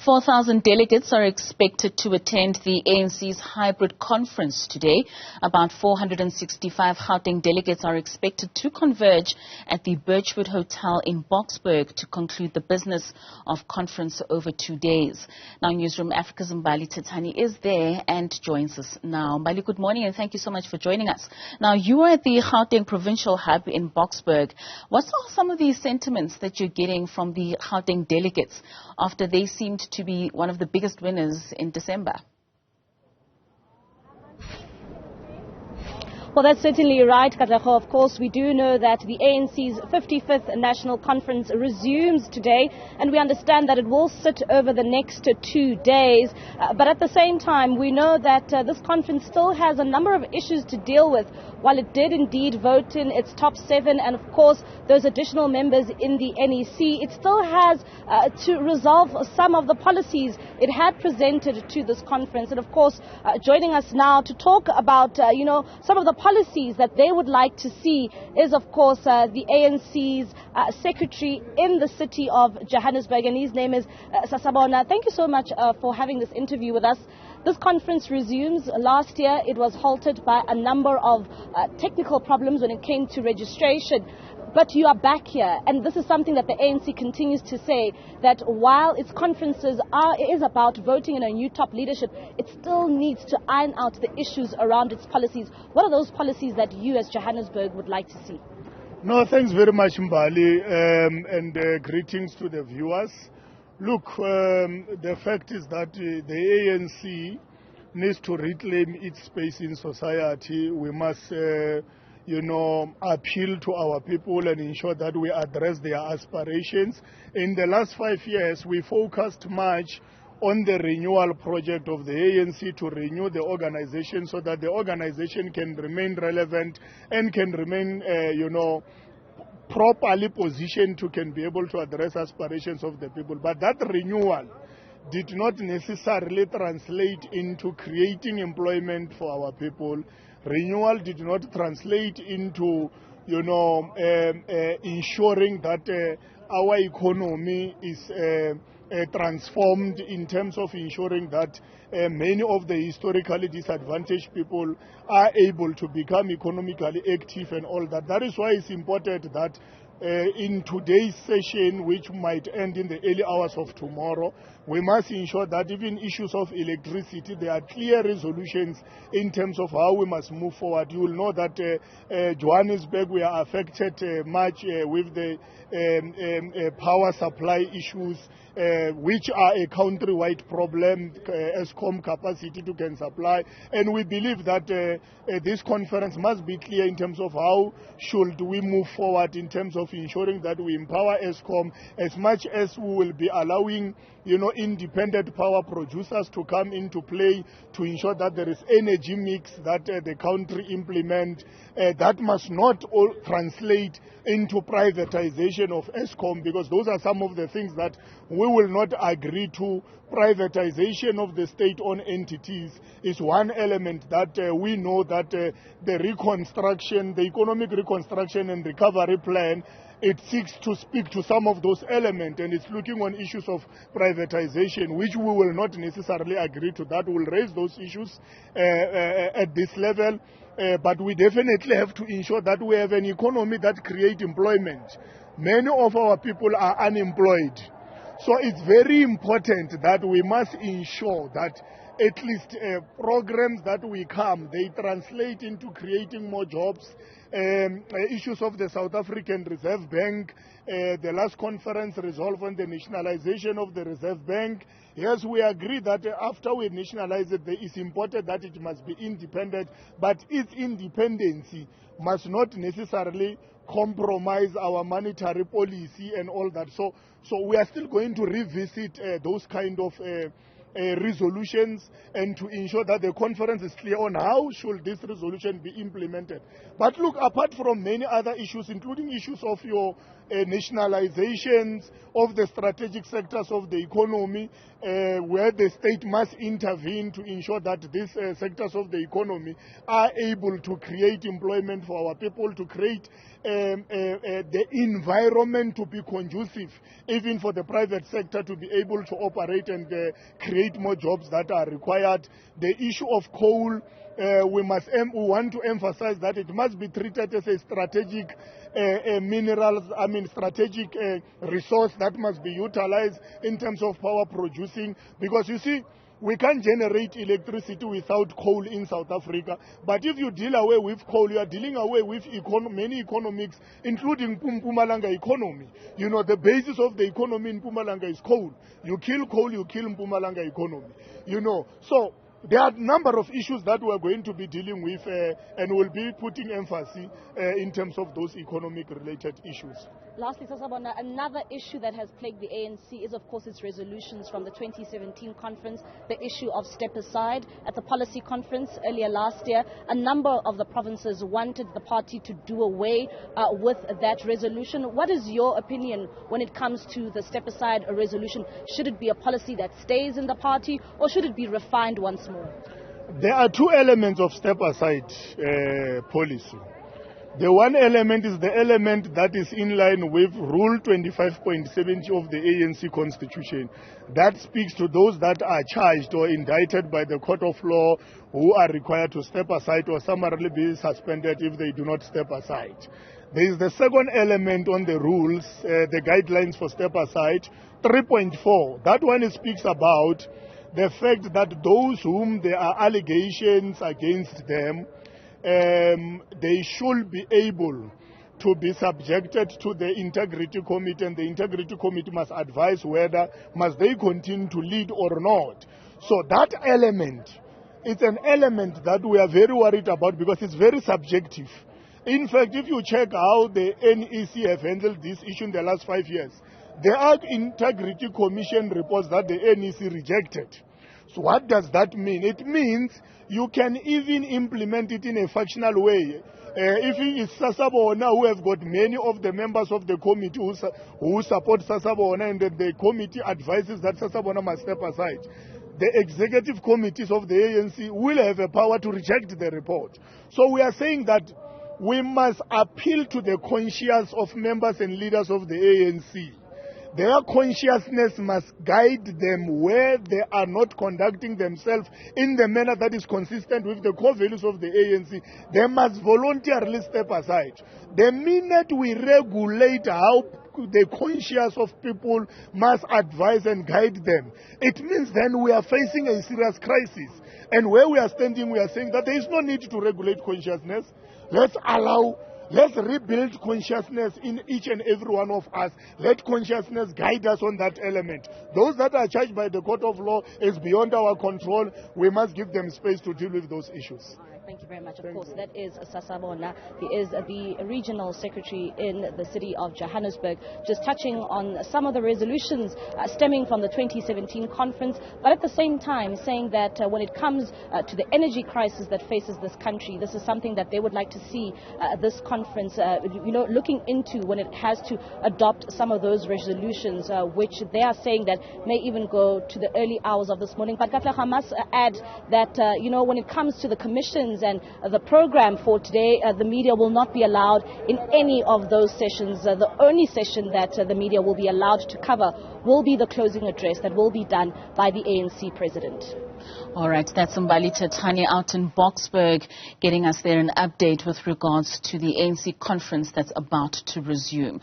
4,000 delegates are expected to attend the ANC's hybrid conference today. About 465 Gauteng delegates are expected to converge at the Birchwood Hotel in Boksburg to conclude the business of conference over 2 days. Now, Newzroom Afrika's Mbali Thethani is there and joins us now. Mbali, good morning and thank you so much for joining us. Now, you are at the Gauteng Provincial Hub in Boksburg. What are some of the sentiments that you're getting from the Gauteng delegates after they seemed to be one of the biggest winners in December? Well, that's certainly right, Katlego. Of course, we do know that the ANC's 55th National Conference resumes today, and we understand that it will sit over the next 2 days. But at the same time, we know that this conference still has a number of issues to deal with. While it did indeed vote in its top 7, and of course, those additional members in the NEC, it still has to resolve some of the policies it had presented to this conference. And of course, joining us now to talk about, some of the policies that they would like to see is, of course, the ANC's secretary in the city of Johannesburg, and his name is Sasabona. Thank you so much for having this interview with us. This conference resumes. Last year, it was halted by a number of technical problems when it came to registration. But you are back here, and this is something that the ANC continues to say, that while its conferences is about voting in a new top leadership, it still needs to iron out the issues around its policies. What are those policies that you as Johannesburg would like to see? No, thanks very much, Mbali, and greetings to the viewers. Look, the fact is that the ANC needs to reclaim its space in society. We must appeal to our people and ensure that we address their aspirations. In the last 5 years, we focused much on the renewal project of the ANC to renew the organization so that the organization can remain relevant and can remain, properly positioned to can be able to address aspirations of the people. But that renewal did not necessarily translate into creating employment for our people. Renewal did not translate into, ensuring that our economy is transformed in terms of ensuring that many of the historically disadvantaged people are able to become economically active and all that. That is why it's important that in today's session, which might end in the early hours of tomorrow, we must ensure that even issues of electricity, there are clear resolutions in terms of how we must move forward. You will know that Johannesburg, we are affected much with the power supply issues, which are a country-wide problem, ESCOM capacity to can supply. And we believe that this conference must be clear in terms of how should we move forward in terms of ensuring that we empower ESCOM as much as we will be allowing, independent power producers to come into play to ensure that there is energy mix that the country implement. That must not all translate into privatization of ESCOM, because those are some of the things that we will not agree to. Privatization of the state-owned entities is one element that we know that the reconstruction, the economic reconstruction and recovery plan, it seeks to speak to some of those elements, and it's looking on issues of privatization, which we will not necessarily agree to. That will raise those issues at this level. But we definitely have to ensure that we have an economy that creates employment. Many of our people are unemployed. So it's very important that we must ensure that at least programs that we come, they translate into creating more jobs. Issues of the South African Reserve Bank, the last conference resolved on the nationalization of the Reserve Bank. Yes, we agree that after we nationalize it, it's important that it must be independent, but its independency must not necessarily compromise our monetary policy and all that. So we are still going to revisit those kind of resolutions and to ensure that the conference is clear on how should this resolution be implemented. But look, apart from many other issues, including issues of your nationalizations of the strategic sectors of the economy, where the state must intervene to ensure that these sectors of the economy are able to create employment for our people, to create the environment to be conducive, even for the private sector to be able to operate and create more jobs that are required. The issue of coal, we want to emphasize that it must be treated as a strategic strategic resource that must be utilized in terms of power producing, because you see, we can't generate electricity without coal in South Africa. But if you deal away with coal, you are dealing away with many economics, including Mpumalanga economy. You know, the basis of the economy in Mpumalanga is coal. You kill coal, you kill Mpumalanga economy. You know, so there are a number of issues that we are going to be dealing with and will be putting emphasis in terms of those economic-related issues. Lastly, Sasabona, another issue that has plagued the ANC is, of course, its resolutions from the 2017 conference, the issue of step aside. At the policy conference earlier last year, a number of the provinces wanted the party to do away with that resolution. What is your opinion when it comes to the step aside resolution? Should it be a policy that stays in the party, or should it be refined once more? There are two elements of step aside policy. The one element is the element that is in line with Rule 25.70 of the ANC Constitution. That speaks to those that are charged or indicted by the court of law who are required to step aside or summarily be suspended if they do not step aside. There is the second element on the rules, the guidelines for step aside, 3.4. That one speaks about the fact that those whom there are allegations against them, they should be able to be subjected to the integrity committee, and the integrity committee must advise whether must they continue to lead or not. So that element, it's an element that we are very worried about because it's very subjective. In fact, if you check how the NEC have handled this issue in the last 5 years, there are integrity commission reports that the NEC rejected. So what does that mean? It means you can even implement it in a functional way. If it is Sasabona, who have got many of the members of the committee who support Sasabona, and the committee advises that Sasabona must step aside, the executive committees of the ANC will have a power to reject the report. So we are saying that we must appeal to the conscience of members and leaders of the ANC. Their consciousness must guide them where they are not conducting themselves in the manner that is consistent with the core values of the ANC. They must voluntarily step aside. The minute we regulate how the conscience of people must advise and guide them, it means then we are facing a serious crisis. And where we are standing, we are saying that there is no need to regulate consciousness. Let's rebuild consciousness in each and every one of us. Let consciousness guide us on that element. Those that are charged by the court of law is beyond our control. We must give them space to deal with those issues. All right, thank you very much. Of course, that is Sasabona. He is the regional secretary in the city of Johannesburg, just touching on some of the resolutions stemming from the 2017 conference, but at the same time saying that when it comes to the energy crisis that faces this country, this is something that they would like to see this conference looking into when it has to adopt some of those resolutions, which they are saying that may even go to the early hours of this morning. But I must add that, when it comes to the commissions and the program for today, the media will not be allowed in any of those sessions. The only session that the media will be allowed to cover will be the closing address that will be done by the ANC president. All right, that's Mbali Thethani out in Boksburg, getting us there an update with regards to the ANC conference that's about to resume.